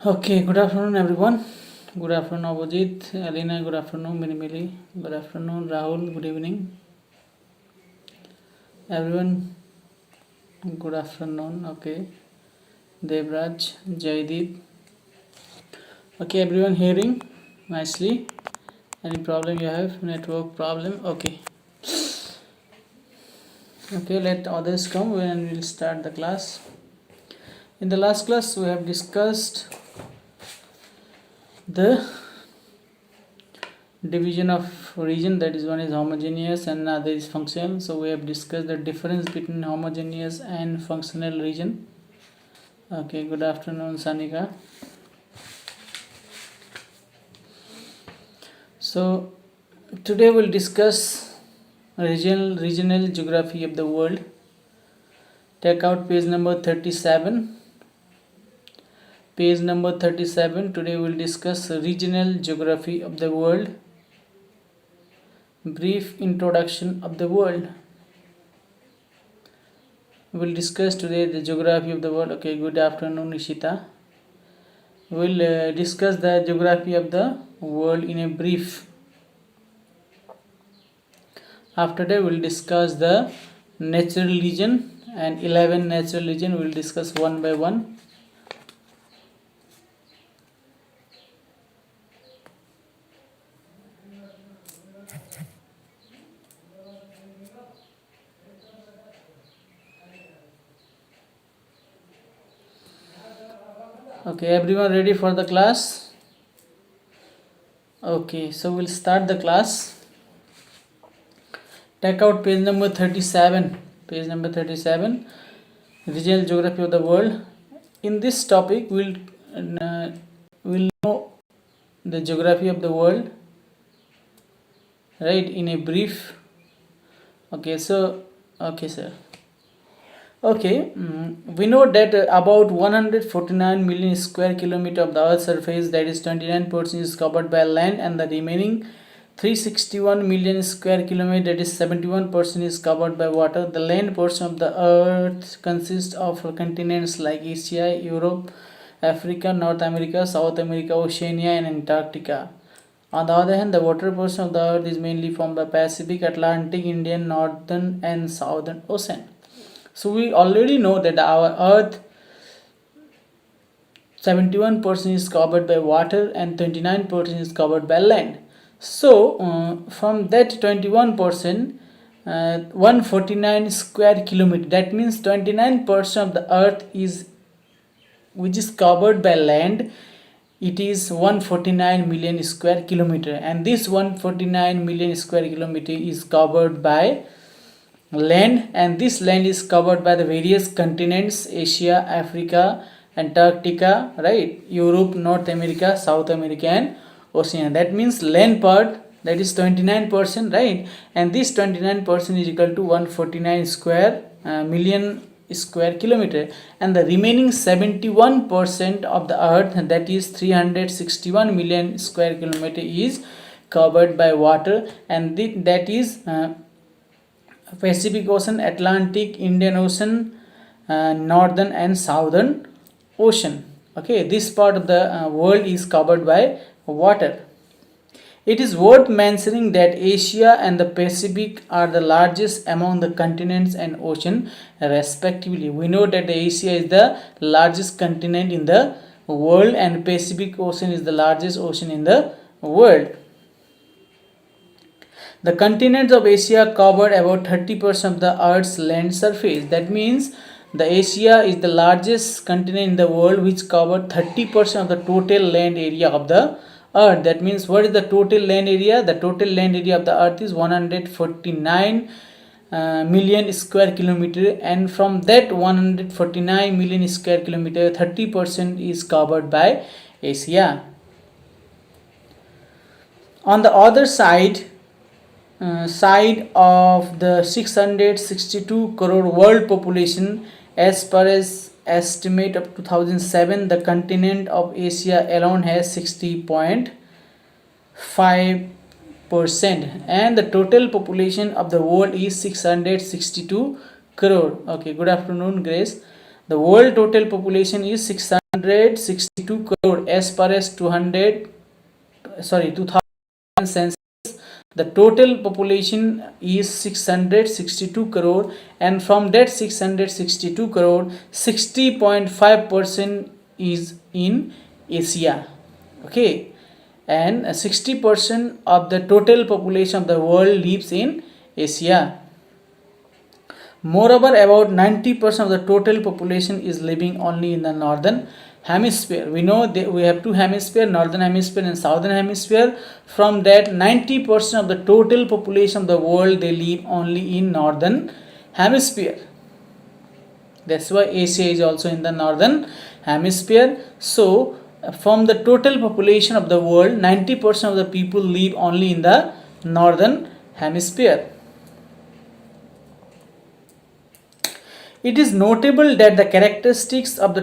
Okay, good afternoon everyone. Good afternoon Abhijit, Alina, good afternoon Minimili, good afternoon Rahul, good evening. Everyone, good afternoon. Okay, Devraj, Jaideep. Okay, everyone hearing nicely? Any problem you have? Network problem? Okay. Okay, let others come and we'll start the class. In the last class, we have discussed the division of region, that is, one is homogeneous and other is functional. So we have discussed the difference between homogeneous and functional region. Okay, good afternoon Sanika. So today we'll discuss regional geography of the world. Take out page number 37. Page number 37. Today we'll discuss regional geography of the world. Brief introduction of the world. We'll discuss today the geography of the world. Okay, good afternoon Ishita. We'll discuss the geography of the world in a brief. After that we'll discuss the natural region, and 11 natural region we'll discuss one by one. Okay, everyone ready for the class? Okay, so we'll start the class. Take out page number 37. Page number 37. Regional geography of the world. In this topic, we'll know the geography of the world, right, in a brief. Okay, so okay, sir. Okay, we know that about 149 million square kilometer of the Earth's surface, that is 29%, is covered by land, and the remaining 361 million square kilometer, that is 71%, is covered by water. The land portion of the Earth consists of continents like Asia, Europe, Africa, North America, South America, Oceania, and Antarctica. On the other hand, the water portion of the Earth is mainly from the Pacific, Atlantic, Indian, Northern, and Southern Ocean. So we already know that our Earth 71% is covered by water and 29% is covered by land. So from that 21%, 149 square kilometer, that means 29% of the Earth is which is covered by land. It is 149 million square kilometer, and this 149 million square kilometer is covered by land, and this land is covered by the various continents: Asia, Africa, Antarctica, right, Europe, North America, South America, and Oceania. That means land part, that is 29%, right, and this 29% is equal to 149 square million square kilometer, and the remaining 71% of the Earth, that is 361 million square kilometer, is covered by water, and that is Pacific Ocean, Atlantic, Indian Ocean, Northern and Southern Ocean. Okay, this part of the world is covered by water. It is worth mentioning that Asia and the Pacific are the largest among the continents and ocean respectively. We know that Asia is the largest continent in the world, and Pacific Ocean is the largest ocean in the world. The continents of Asia cover about 30% of the Earth's land surface. That means the Asia is the largest continent in the world, which covers 30% of the total land area of the Earth. That means what is the total land area? The total land area of the Earth is 149 million square kilometer, and from that 149 million square kilometer, 30% is covered by Asia. On the other side of the 662 crore world population, as per as estimate of 2007, the continent of Asia alone has 60.5%, and the total population of the world is 662 crore. Okay, good afternoon Grace. The world total population is 662 262 crore as per as 2000 census. The total population is 662 crore, and from that 662 crore, 60.5% is in Asia. Okay, and 60% of the total population of the world lives in Asia. Moreover, about 90% of the total population is living only in the northern hemisphere. We know that we have two hemispheres, northern hemisphere and southern hemisphere. From that, 90% of the total population of the world, they live only in northern hemisphere. That's why Asia is also in the northern hemisphere. So from the total population of the world, 90% of the people live only in the northern hemisphere. It is notable that the characteristics of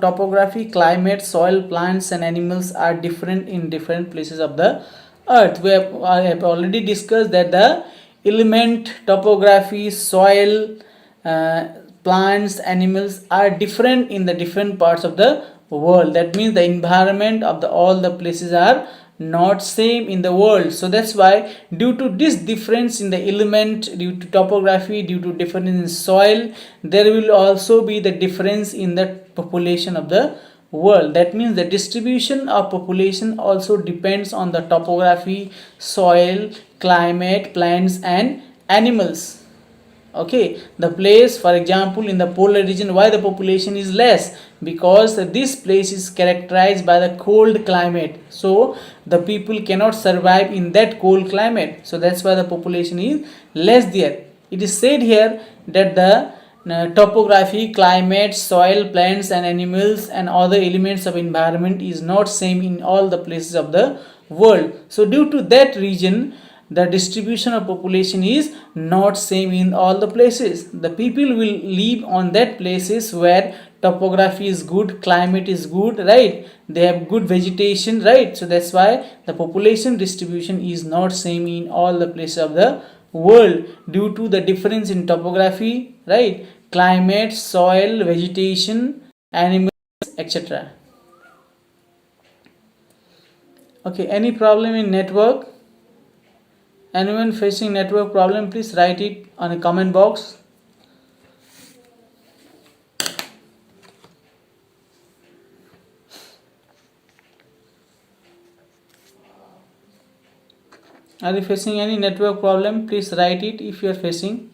topography, climate, soil, plants, and animals are different in different places of the earth. I have already discussed that the element, topography, soil, plants, animals are different in the different parts of the world. That means the environment of all the places are not same in the world. So that's why, due to this difference in the element, due to topography, due to difference in soil, there will also be the difference in the population of the world. That means the distribution of population also depends on the topography, soil, climate, plants, and animals. Okay, the place, for example, in the polar region, why the population is less? Because this place is characterized by the cold climate, so the people cannot survive in that cold climate, so that's why the population is less there. It is said here that the topography, climate, soil, plants, and animals, and other elements of environment is not same in all the places of the world. So due to that region, the distribution of population is not same in all the places. The people will live on that places where topography is good, climate is good, right? They have good vegetation, right? So that's why the population distribution is not same in all the places of the world, due to the difference in topography, right? Climate, soil, vegetation, animals, etc. Okay, any problem in network? Anyone facing network problem, please write it on a comment box. Are you facing any network problem? Please write it if you are facing.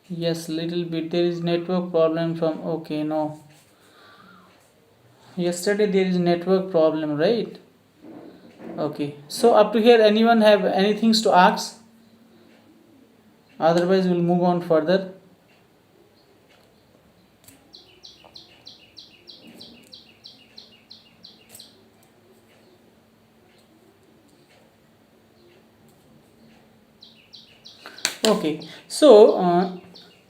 Yes, little bit. There is network problem from. Okay, no. Yesterday there is network problem, right? Okay. So up to here, anyone have anything to ask? Otherwise, we'll move on further. Okay. So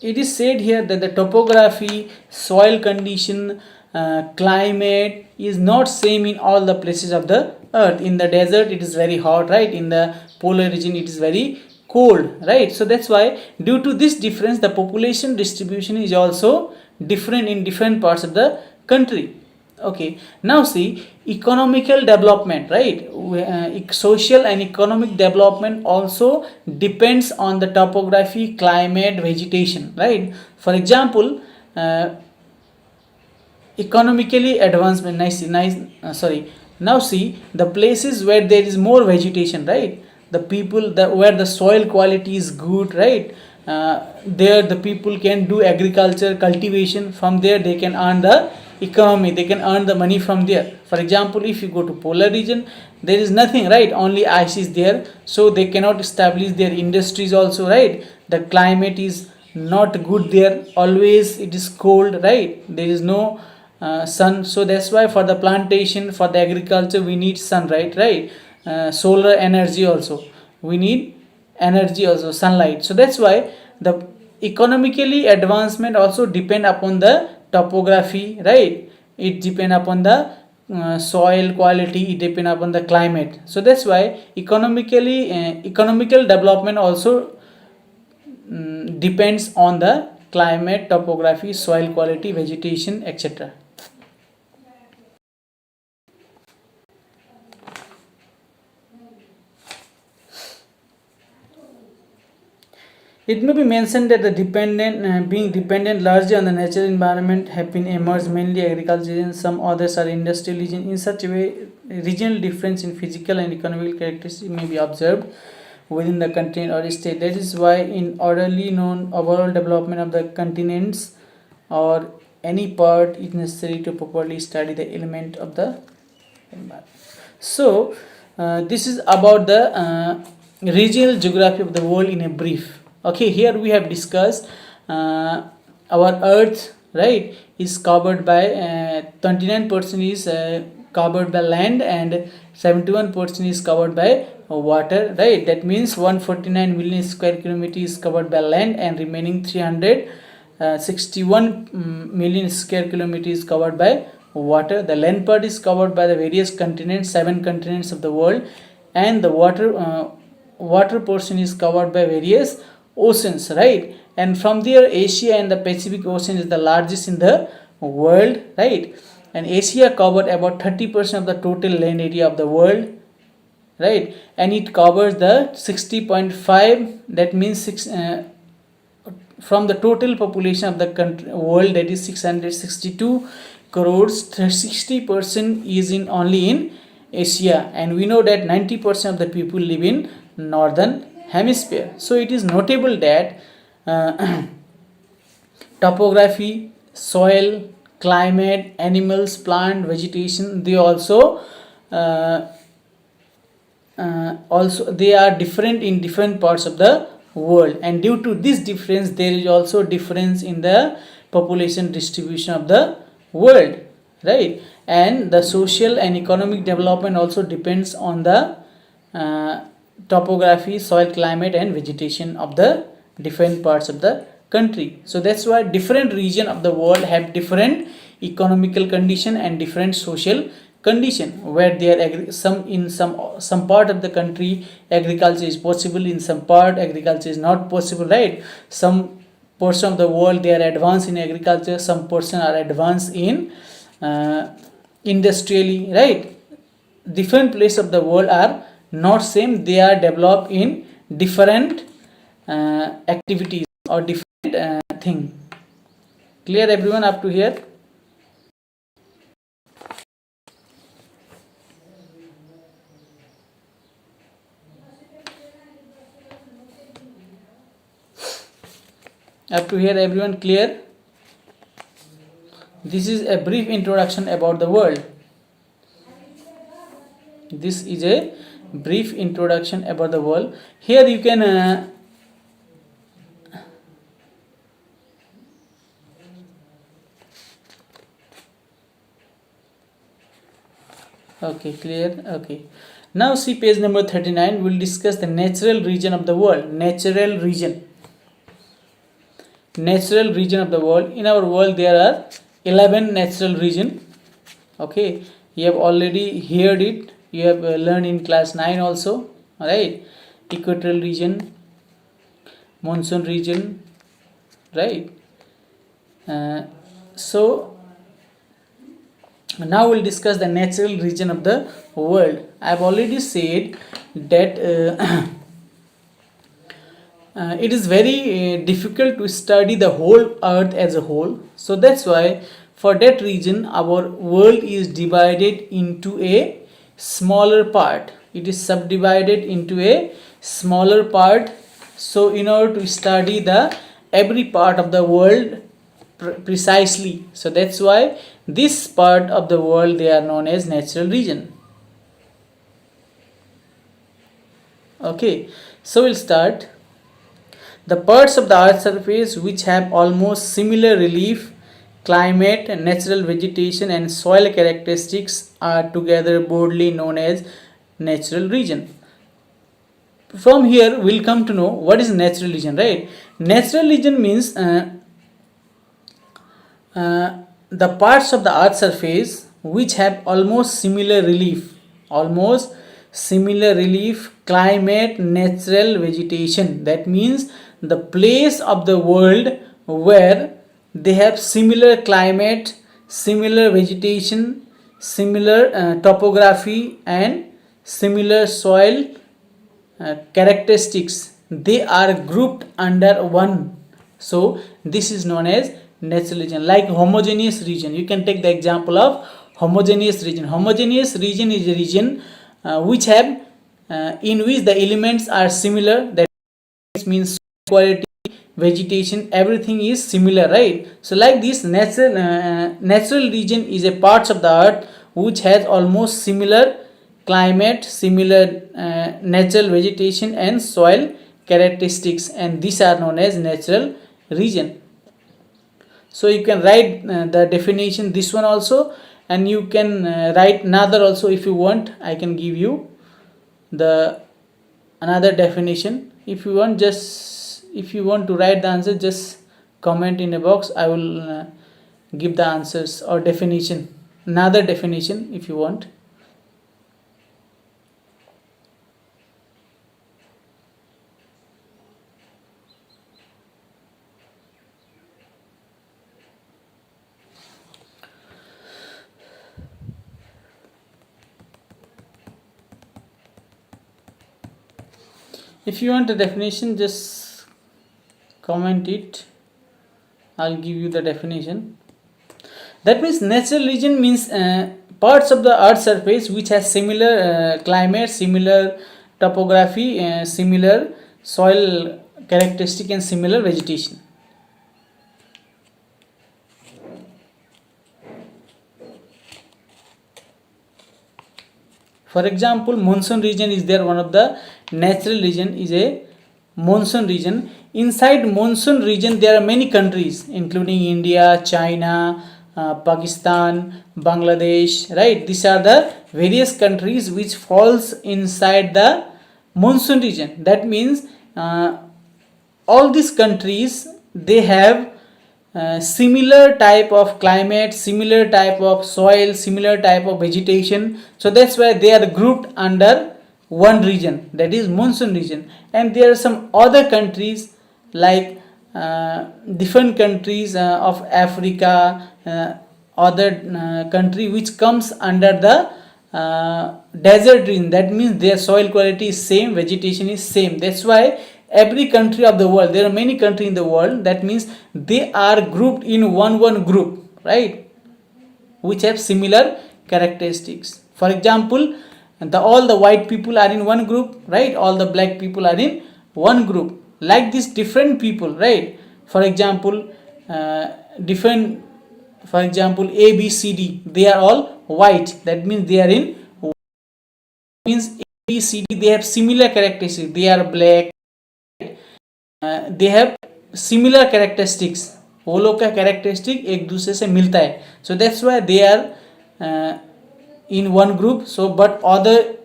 it is said here that the topography, soil condition, climate is not same in all the places of the earth. In the desert it is very hot, right? In the polar region it is very cold, right? So that's why, due to this difference, the population distribution is also different in different parts of the country. Okay, now see, economical development, right? Social and economic development also depends on the topography, climate, vegetation, right? For example, economically advancement, now see, the places where there is more vegetation, right? The people, where the soil quality is good, right? There the people can do agriculture, cultivation. From there they can earn the economy, they can earn the money from there. For example, if you go to polar region, there is nothing, right? Only ice is there, so they cannot establish their industries also, right? The climate is not good there, always it is cold, right? There is no sun, so that's why for the plantation, for the agriculture, we need sun, right? Solar energy also, we need energy also, sunlight. So that's why the economically advancement also depend upon the topography, right? It depend upon the soil quality, it depends upon the climate. So that's why economical development also depends on the climate, topography, soil quality, vegetation, etc. It may be mentioned that the being dependent largely on the natural environment have been emerged mainly agricultural regions, some others are industrial regions. In such a way, regional difference in physical and economical characteristics may be observed within the continent or state. That is why, in orderly known overall development of the continents or any part, it is necessary to properly study the element of the environment. So, this is about the regional geography of the world in a brief. Okay, here we have discussed our earth, right, is covered by 29% is covered by land and 71% is covered by water, right. That means 149 million square kilometers is covered by land and remaining 361 million square kilometers is covered by water. The land part is covered by the various continents, 7 continents of the world, and the water portion is covered by various oceans, right. And from there, Asia and the Pacific Ocean is the largest in the world, right. And Asia covered about 30% of the total land area of the world, right. And it covers the 60.5, that means from the total population of the world, that is 662 crores, 60% is in only in Asia, and we know that 90% of the people live in northern hemisphere. So it is notable that topography, soil, climate, animals, plant, vegetation, they also they are different in different parts of the world, and due to this difference there is also difference in the population distribution of the world, right. And the social and economic development also depends on the topography, soil, climate and vegetation of the different parts of the country. So that's why different region of the world have different economical condition and different social condition, where there are some part of the country agriculture is possible, in some part agriculture is not possible, right. Some portion of the world they are advanced in agriculture, some portion are advanced in industrially, right. Different places of the world are not same, they are developed in different activities or different thing. Clear everyone up to here? Up to here everyone clear? This is a brief introduction about the world. This is a brief introduction about the world. Here you can okay, clear. Okay, now see page number 39. We'll discuss the natural region of the world. Natural region of the world. In our world there are 11 natural region. Okay, you have already heard it, you have learned in class 9 also, right. Equatorial region, monsoon region, right. So now we'll discuss the natural region of the world. I have already said that it is very difficult to study the whole earth as a whole. So that's why for that reason our world is divided into a smaller part. It is subdivided into a smaller part. So in order to study the every part of the world precisely, so that's why this part of the world they are known as natural region. Okay, so we'll start. The parts of the earth's surface which have almost similar relief, climate, natural vegetation and soil characteristics are together broadly known as natural region. From here we'll come to know what is natural region, right. Natural region means the parts of the earth's surface which have almost similar relief, climate, natural vegetation. That means the place of the world where they have similar climate, similar vegetation, similar topography, and similar soil characteristics, they are grouped under one. So this is known as natural region. Like homogeneous region, you can take the example of homogeneous region. Homogeneous region is a region which have in which the elements are similar. That means quality, vegetation, everything is similar, right? So like this natural region is a parts of the earth which has almost similar climate, similar natural vegetation and soil characteristics, and these are known as natural region. So you can write the definition, this one also, and you can write another also if you want. I can give you the another definition if you want. Just if you want to write the answer, just comment in a box. I will give the answers or definition, another definition if you want. If you want a definition, just comment it. I'll give you the definition. That means natural region means parts of the earth surface which has similar climate, similar topography, similar soil characteristic and similar vegetation. For example, monsoon region is there. One of the natural region is a monsoon region. Inside monsoon region there are many countries including India, China, Pakistan, Bangladesh, right? These are the various countries which falls inside the monsoon region. That means all these countries, they have similar type of climate, similar type of soil, similar type of vegetation. So that's why they are grouped under one region, that is monsoon region. And there are some other countries like different countries of Africa, other country which comes under the desert region. That means their soil quality is same, vegetation is same. That's why every country of the world, there are many countries in the world, that means they are grouped in one group, right, which have similar characteristics. For example, all the white people are in one group, right, all the black people are in one group. Like this, different people, right? For example, different, for example, A, B, C, D, they are all white. That means they are in, means A, B, C, D, they have similar characteristics. They are black, they have similar characteristics. वो लोग का characteristic एक दूसरे से मिलता है. So that's why they are in one group. So but other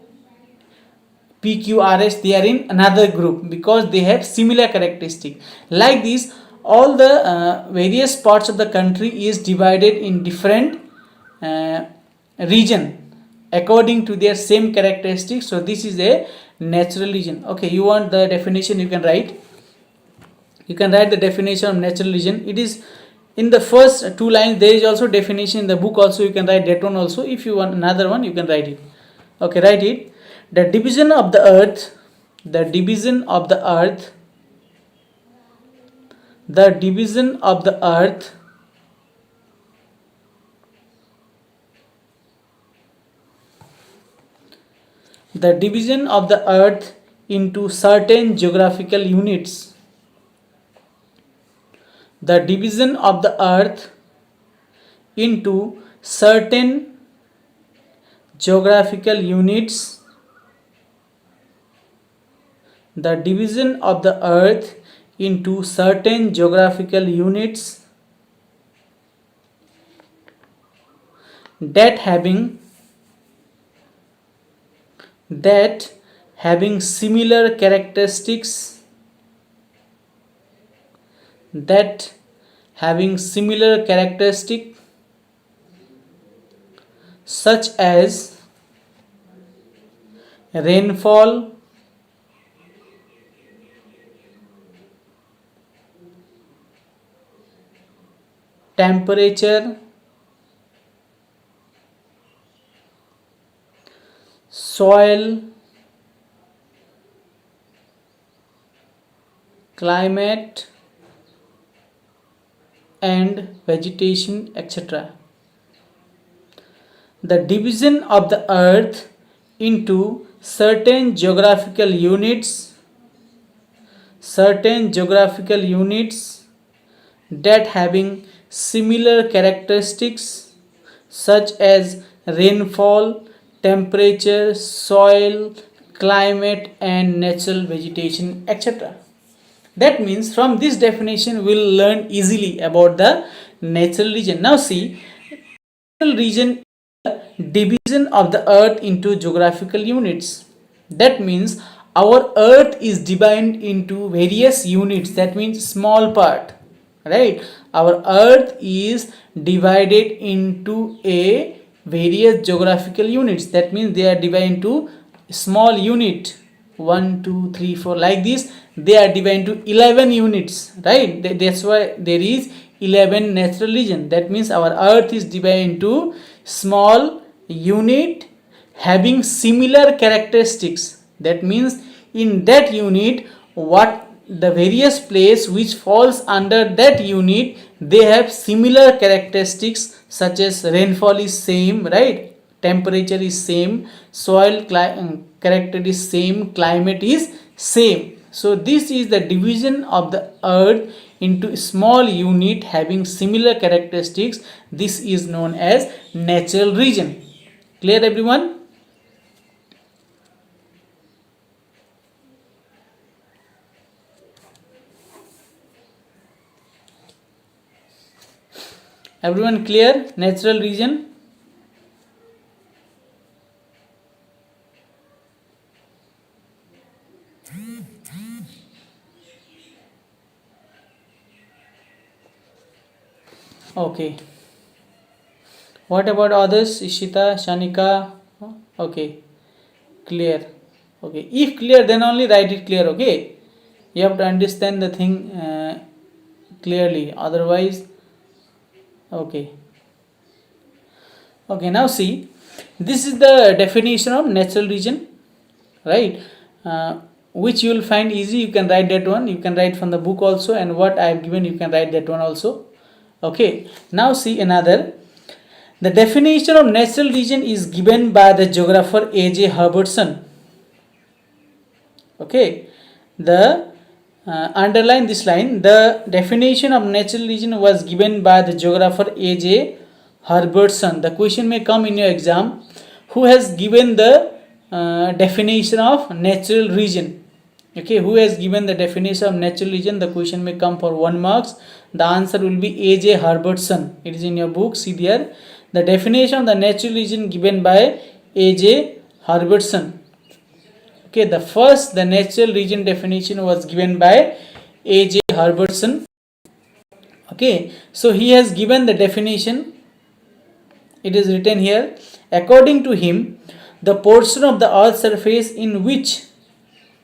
PQRS, they are in another group because they have similar characteristic. Like this, all the various parts of the country is divided in different region according to their same characteristics. So this is a natural region. Okay, you want the definition, you can write. You can write the definition of natural region. It is in the first two lines. There is also definition in the book also. You can write that one also. If you want another one, you can write it. Okay, write it. The division of the earth, the division of the earth, the division of the earth the division of the earth into certain geographical units. The division of the earth into certain geographical units. The division of the earth into certain geographical units that having similar characteristics, such as rainfall, temperature, soil, climate, and vegetation, etc. The division of the earth into certain geographical units that having similar characteristics such as rainfall, temperature, soil, climate, and natural vegetation, etc. That means from this definition we'll learn easily about the natural region. Now see, natural region, division of the earth into geographical units. That means our earth is divided into various units, that means small part, right? Our earth is divided into a various geographical units, that means they are divided into small unit, 1 2 3 4, like this they are divided into 11 units, right? That's why there is 11 natural region. That means our earth is divided into small unit having similar characteristics. That means in that unit, what the various place which falls under that unit, they have similar characteristics such as rainfall is same, right? Temperature is same, soil character is same, climate is same. So this is the division of the earth into small unit having similar characteristics. This is known as natural region. Clear everyone? Everyone clear? Natural region? Okay. What about others? Ishita, Shanika? Okay. Clear. Okay. If clear, then only write it clear. Okay. You have to understand the thing clearly. Otherwise, okay. Okay. Now see, this is the definition of natural region, right? Which you will find easy. You can write that one. You can write from the book also, and what I have given, you can write that one also. Okay, now see another. The definition of natural region is given by the geographer A.J. Herbertson. Okay, the underline this line. The definition of natural region was given by the geographer A.J. Herbertson. The question may come in your exam. Who has given the definition of natural region? Okay, who has given the definition of natural region? The question may come for 1 marks. The answer will be A.J. Herbertson. It is in your book. See there. The definition of the natural region given by A.J. Herbertson. Okay, the natural region definition was given by A.J. Herbertson. Okay, so he has given the definition. It is written here. According to him, the portion of the earth's surface in which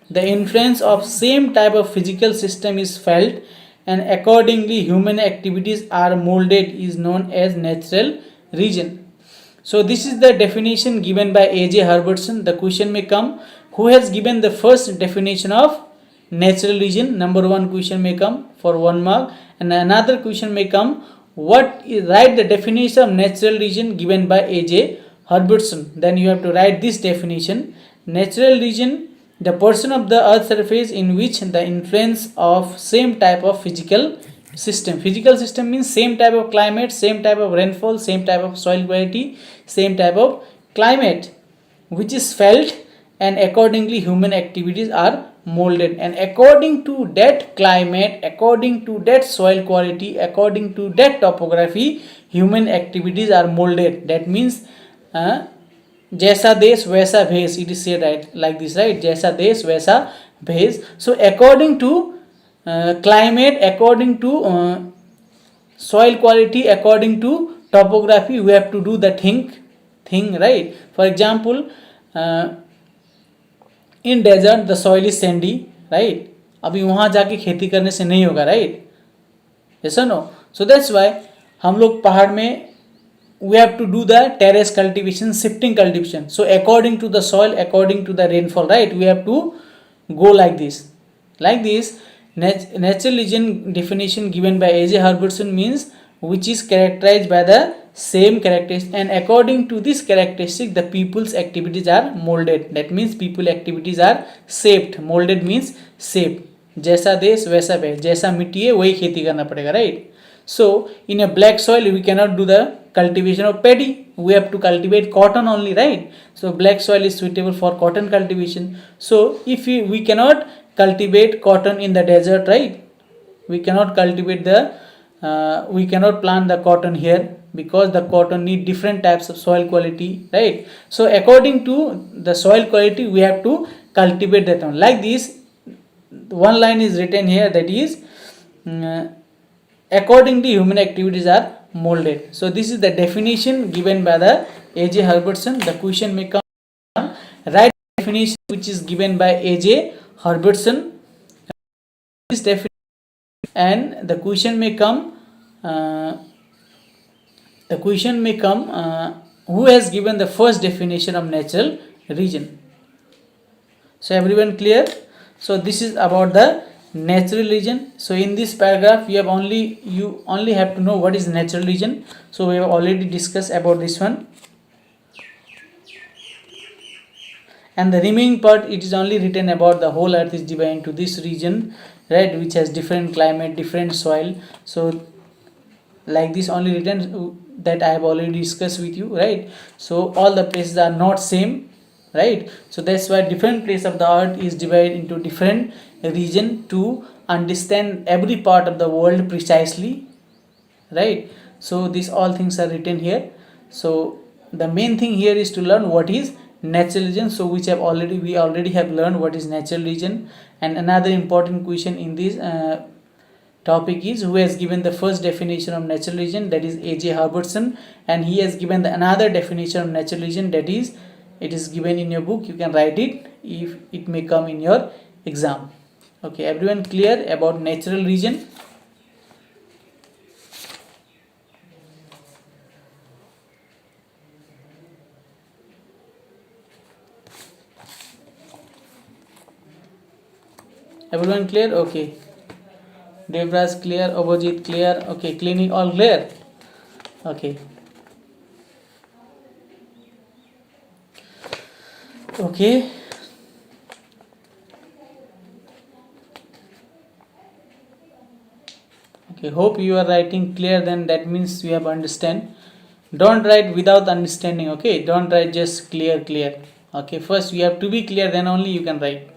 the influence of same type of physical system is felt and accordingly human activities are molded is known as natural region. So this is the definition given by A.J. Herbertson. The question may come, who has given the first definition of natural region? Number 1 question may come for 1 mark, and another question may come, write the definition of natural region given by A.J. Herbertson. Then you have to write this definition. Natural region, the portion of the earth surface in which the influence of same type of physical system. Physical system means same type of climate, same type of rainfall, same type of soil quality, same type of climate, which is felt and accordingly human activities are molded. And according to that climate, according to that soil quality, according to that topography, human activities are molded. That means जैसा देश वैसा भेष, it is said right like this, right? जैसा देश वैसा भेष. So according to climate, according to soil quality, according to topography, we have to do the thing, right? For example, in desert the soil is sandy, right? अभी वहाँ जाके खेती करने से नहीं होगा, right? Yes or no? So that's why हम लोग पहाड़ में we have to do the terrace cultivation, shifting cultivation. So according to the soil, according to the rainfall, right, we have to go like this. Natural region definition given by A.J. Herbertson means which is characterized by the same characteristics, and according to this characteristic the people's activities are molded. That means people activities are shaped. Molded means shaped. जैसा देश वैसा भेष, जैसा मिट्टी है वही खेती करना पड़ेगा, right? So in a black soil we cannot do the cultivation of paddy, we have to cultivate cotton only, right? So black soil is suitable for cotton cultivation. So if we cannot cultivate cotton in the desert, right? We cannot cultivate we cannot plant the cotton here because the cotton need different types of soil quality, right? So according to the soil quality we have to cultivate that one. Like this, one line is written here, that is accordingly human activities are molded. So this is the definition given by the A.J. Herbertson. The question may come, right definition which is given by A.J. Herbertson. This definition, and the question may come. Who has given the first definition of natural region? So everyone clear? So this is about the natural region. So in this paragraph you only have to know what is natural region. So we have already discussed about this one, and the remaining part it is only written about the whole earth is divided into this region, right, which has different climate, different soil. So like this only written, that I have already discussed with you, right? So all the places are not same, right? So that's why different place of the earth is divided into different region to understand every part of the world precisely, right? So these all things are written here. So the main thing here is to learn what is natural region. So we already have learned what is natural region. And another important question in this topic is who has given the first definition of natural region, that is A.J. Herbertson, and he has given another definition of natural region, that is it is given in your book. You can write it if it may come in your exam. Okay, everyone clear about natural region? Everyone clear? Okay. Devraj clear, Abhijit clear, okay, clinic all clear? Okay. Okay. Okay, hope you are writing clear, then that means you have understand. Don't write without understanding, okay? Don't write just clear. Okay, first you have to be clear, then only you can write.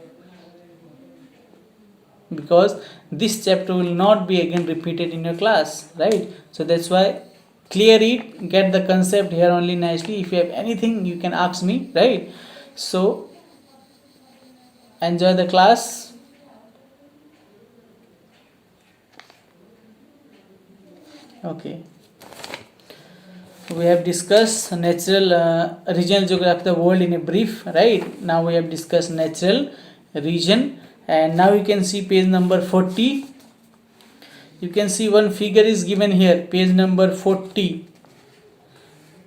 Because this chapter will not be again repeated in your class, right? So that's why clear it, get the concept here only nicely. If you have anything you can ask me, right? So enjoy the class. Okay, we have discussed natural regional geography of the world in a brief, right? Now we have discussed natural region, and now you can see page number 40. You can see one figure is given here, page number 40.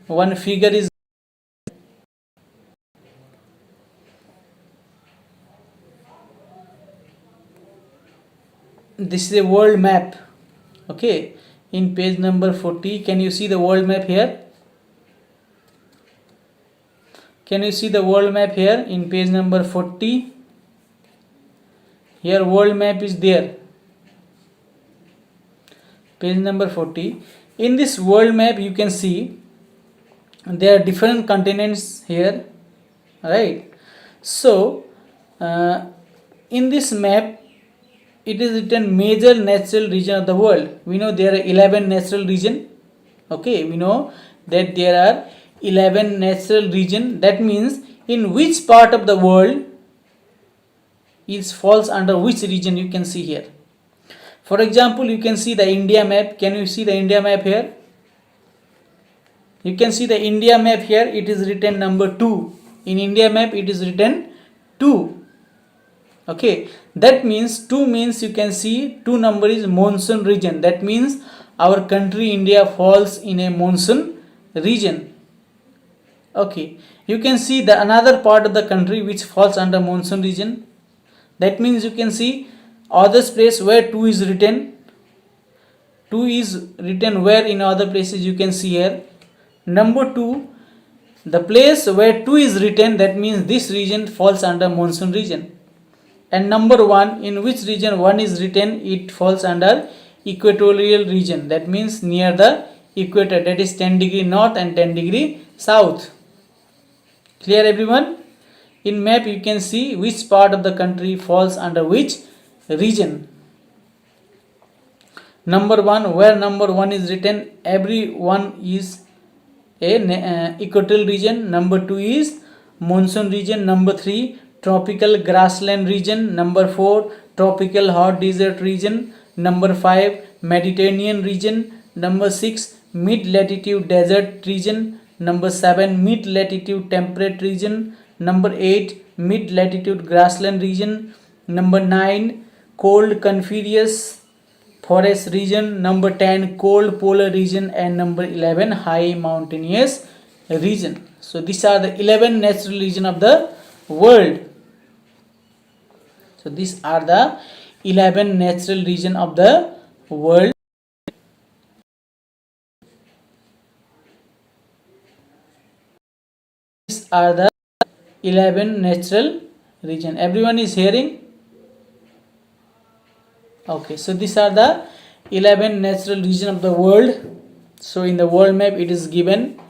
One figure is, this is a world map, okay? In page number 40, can you see the world map here? Can you see the world map here in page number 40? Here world map is there, page number 40. In this world map you can see there are different continents here, right? So in this map it is written major natural region of the world. We know there are 11 natural region, okay? We know that there are 11 natural region. That means in which part of the world is falls under which region, you can see here. For example, you can see the India map. Can you see the India map here? You can see the India map here, it is written number 2. In India map it is written 2. Okay, that means 2 means you can see 2 number is monsoon region. That means our country India falls in a monsoon region. Okay, you can see the another part of the country which falls under monsoon region. That means you can see others place where 2 is written. 2 is written where in other places, you can see here number 2, the place where 2 is written, that means this region falls under monsoon region. And number 1, in which region 1 is written, it falls under equatorial region. That means near the equator, that is 10 degree north and 10 degree south. Clear everyone? In map you can see which part of the country falls under which region. Number 1, where number 1 is written, every one is a equatorial region. Number 2 is monsoon region. Number 3, tropical grassland region. Number 4, tropical hot desert region. Number 5, Mediterranean region. Number 6, mid latitude desert region. Number 7, mid latitude temperate region. Number 8, mid latitude grassland region. Number 9, cold coniferous forest region. Number 10, cold polar region. And number 11, high mountainous region. So these are the 11 natural region of the world. So these are the 11 natural region of the world. These are the 11 natural region. Everyone is hearing? Okay, so these are the 11 natural region of the world. So in the world map it is given.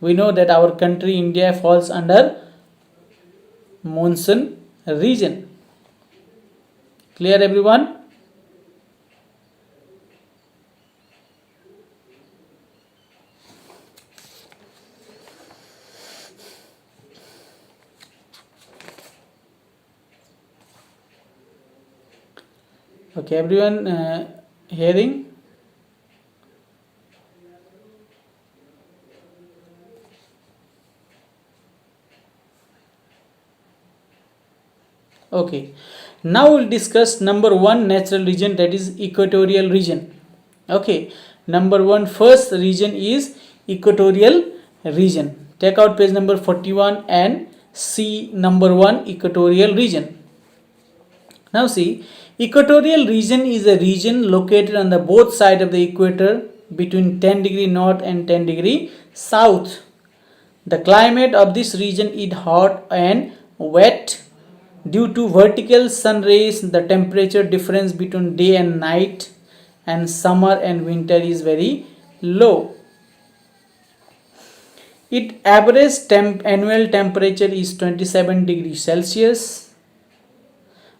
We know that our country India falls under monsoon region. Clear everyone? Okay, everyone hearing? Okay, now we'll discuss number 1 natural region, that is equatorial region. Okay, number 1 first region is equatorial region. Take out page number 41 and see number 1 equatorial region. Now see, equatorial region is a region located on the both sides of the equator between 10 degree north and 10 degree south. The climate of this region is hot and wet. Due to vertical sun rays, the temperature difference between day and night and summer and winter is very low. Its average annual temperature is 27 degrees Celsius.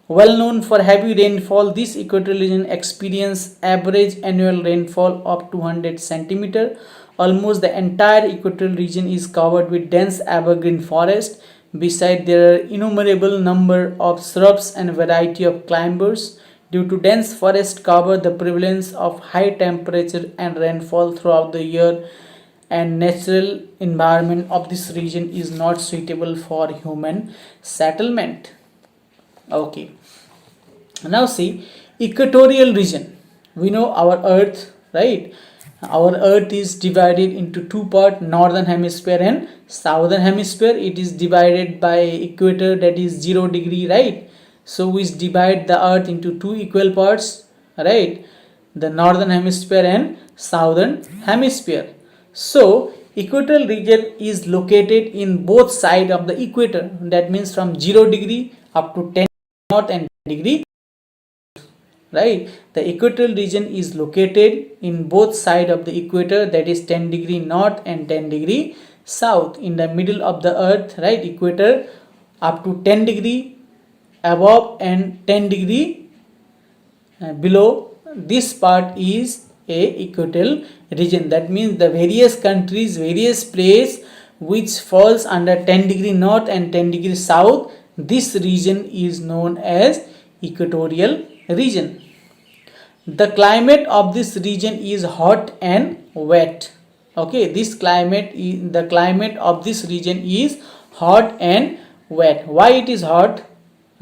Well known for heavy rainfall, this equatorial region experiences average annual rainfall of 200 centimeter. Almost the entire equatorial region is covered with dense evergreen forest. Besides, there are innumerable number of shrubs and variety of climbers. Due to dense forest cover, the prevalence of high temperature and rainfall throughout the year and natural environment of this region is not suitable for human settlement. Okay, now see equatorial region. We know our earth, right? Our earth is divided into two parts, northern hemisphere and southern hemisphere. It is divided by equator, that is 0 degree, right? So we divide the earth into two equal parts, right? The northern hemisphere and southern hemisphere. So equatorial region is located in both sides of the equator. That means from 0 degree up to 10 north and degree, right? The equatorial region is located in both sides of the equator, that is 10 degree north and 10 degree south. In the middle of the earth, right, equator up to 10 degree above and 10 degree below, this part is a equatorial region. That means the various countries, various place which falls under 10 degree north and 10 degree south, this region is known as equatorial region. The climate of this region is hot and wet. Okay, the climate of this region is hot and wet. Why it is hot?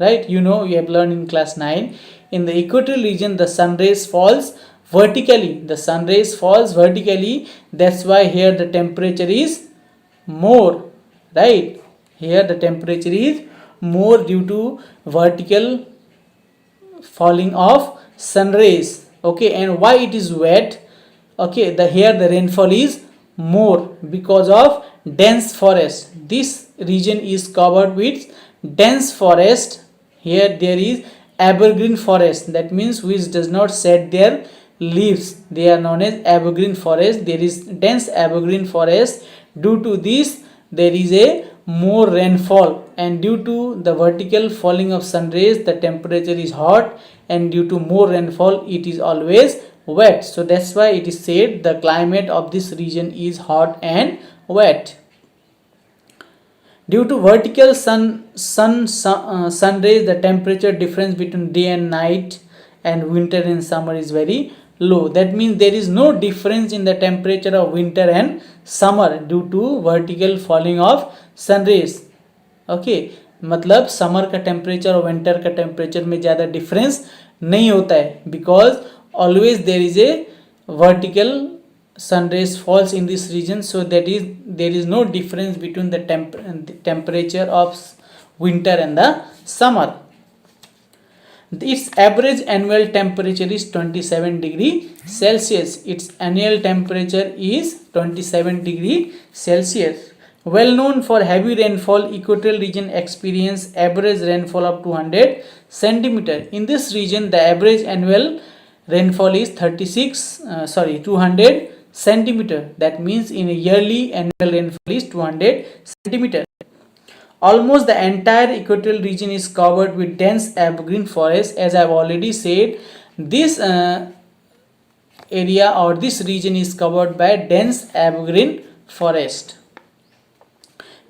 Right, you know, you have learned in class 9. In the equatorial region, the sun rays falls vertically. The sun rays falls vertically. That's why here the temperature is more. Right, here the temperature is more due to vertical falling of sun rays. Okay, and why it is wet? Okay, here the rainfall is more because of dense forest. This region is covered with dense forest. Here there is evergreen forest, that means which does not shed their leaves. They are known as evergreen forest. There is dense evergreen forest. Due to this, there is a more rainfall, and due to the vertical falling of sun rays, the temperature is hot, and due to more rainfall, it is always wet. So that's why it is said the climate of this region is hot and wet. Due to vertical sun rays, the temperature difference between day and night and winter and summer is very low. That means there is no difference in the temperature of winter and summer due to vertical falling of sun rays. Okay, मतलब summer का temperature और winter का temperature में ज़्यादा difference नहीं होता है, because always there is a vertical sun rays falls in this region, so that is there is no difference between the temperature of winter and the summer. Its average annual temperature is 27 degree Celsius. Its annual temperature is 27 degree Celsius. Well known for heavy rainfall, equatorial region experience average rainfall of 200 centimeter. In this region, the average annual rainfall is 200 centimeter. That means in a yearly annual rainfall is 200 centimeter. Almost the entire equatorial region is covered with dense evergreen forest. As I have already said, this area or this region is covered by dense evergreen forest.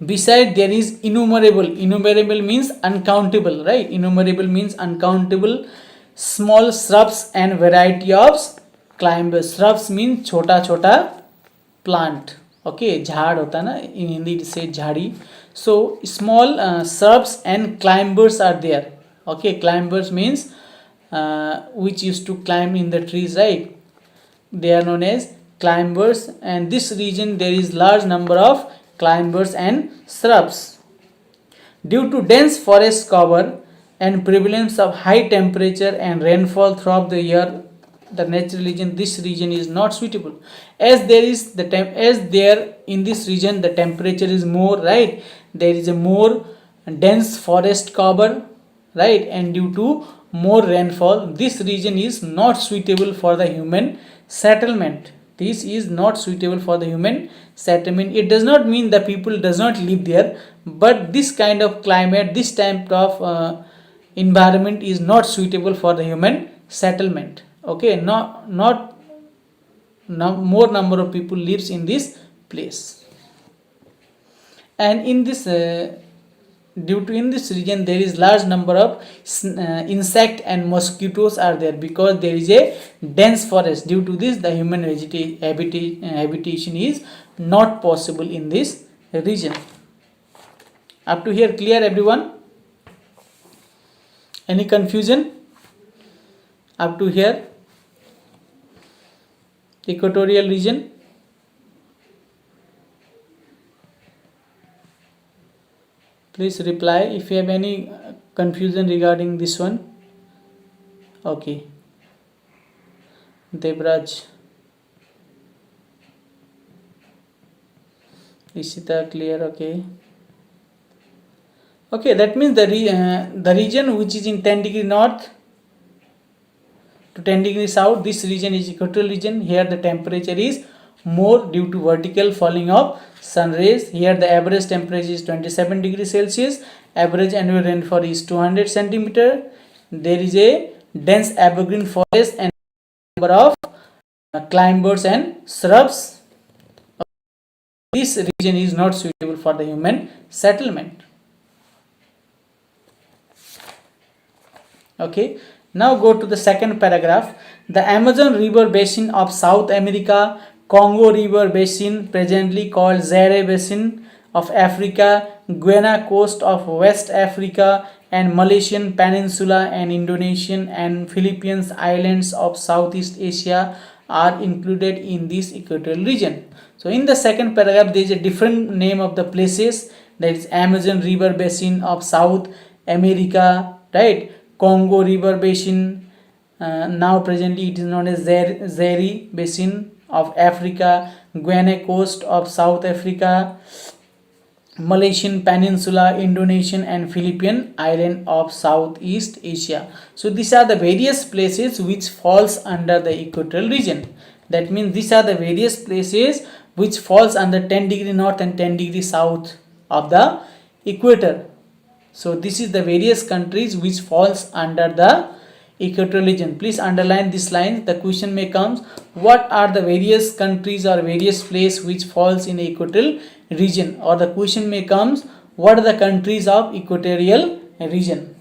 Besides, there is innumerable means uncountable, right? Innumerable means uncountable small shrubs and variety of climbers. Shrubs means छोटा छोटा plant. Okay, झाड़ होता ना, in Hindi it says झाड़ी. So small shrubs and climbers are there. Okay, climbers means which used to climb in the trees, right? They are known as climbers, and this region there is large number of climbers and shrubs. Due to dense forest cover and prevalence of high temperature and rainfall throughout the year, the natural region, this region is not suitable. As there in this region the temperature is more, right? There is a more dense forest cover, right? And due to more rainfall, this region is not suitable for the human settlement. This is not suitable for the human settlement. It does not mean the people does not live there, but this kind of climate, this type of environment is not suitable for the human settlement. Okay, not more number of people lives in this place. And in this in this region there is large number of insect and mosquitoes are there, because there is a dense forest. Due to this, the human habitation is not possible in this region. Up to here clear, everyone? Any confusion up to here? Equatorial region. Please reply if you have any confusion regarding this one. Okay. Debraj. Ishita, clear? Okay. Okay, that means the region which is in 10 degree north to 10 degree south, this region is equatorial region. Here the temperature is more due to vertical falling of sun rays. Here the average temperature is 27 degrees Celsius. Average annual rainfall is 200 centimeter. There is a dense evergreen forest and number of climbers and shrubs. This region is not suitable for the human settlement. Okay, now go to the second paragraph. The Amazon River basin of South America Congo River Basin, presently called Zaire Basin of Africa, Guiana coast of West Africa, and Malaysian Peninsula and Indonesian and Philippines islands of Southeast Asia are included in this equatorial region. So in the second paragraph there is a different name of the places, that is Amazon River Basin of South America, right? Congo River Basin, now presently it is known as Zaire Basin of Africa, Guiana coast of South Africa, Malaysian Peninsula, Indonesian and Philippine island of Southeast Asia. So these are the various places which falls under the equatorial region. That means these are the various places which falls under 10 degree north and 10 degree south of the equator. So this is the various countries which falls under the equatorial region. Please underline this line. The question may comes, what are the various countries or various place which falls in the equatorial region, or the question may comes, what are the countries of equatorial region.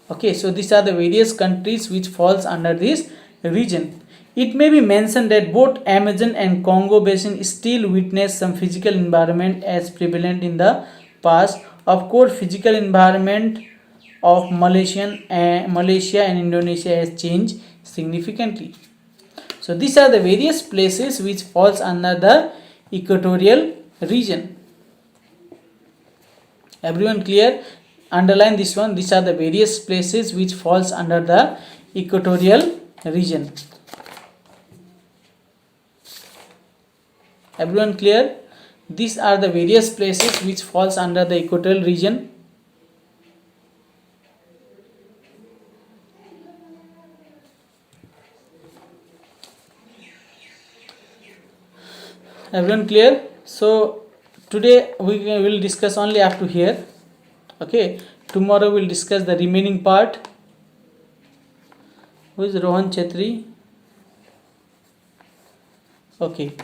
Okay, so these are the various countries which falls under this region. It may be mentioned that both Amazon and Congo basin still witness some physical environment as prevalent in the past. Of course, physical environment of Malaysia and Indonesia has changed significantly. So these are the various places which falls under the equatorial region. Everyone clear? Underline this one. These are the various places which falls under the equatorial region. Everyone clear? These are the various places which falls under the equatorial region. Everyone clear? So today we will discuss only up to here. Okay, tomorrow we'll discuss the remaining part. Who is Rohan Chetri? Okay,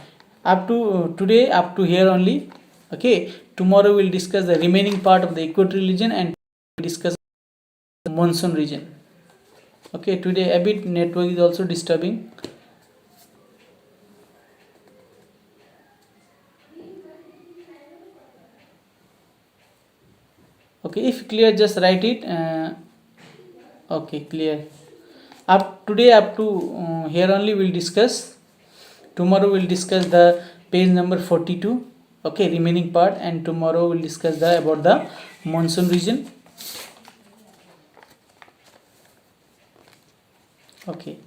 up to today, up to here only. Okay, tomorrow we'll discuss the remaining part of the equatorial region and discuss the monsoon region. Okay, today a bit network is also disturbing. Okay, if clear, just write it. Okay, clear. Today up to here only we'll discuss. Tomorrow we'll discuss the page number 42. Okay, remaining part, and tomorrow we'll discuss about the monsoon region. Okay,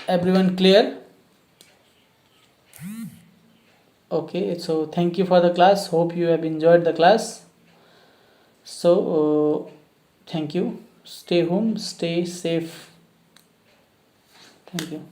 everyone clear? Okay, so thank you for the class. Hope you have enjoyed the class. So thank you. Stay home, stay safe. Thank you.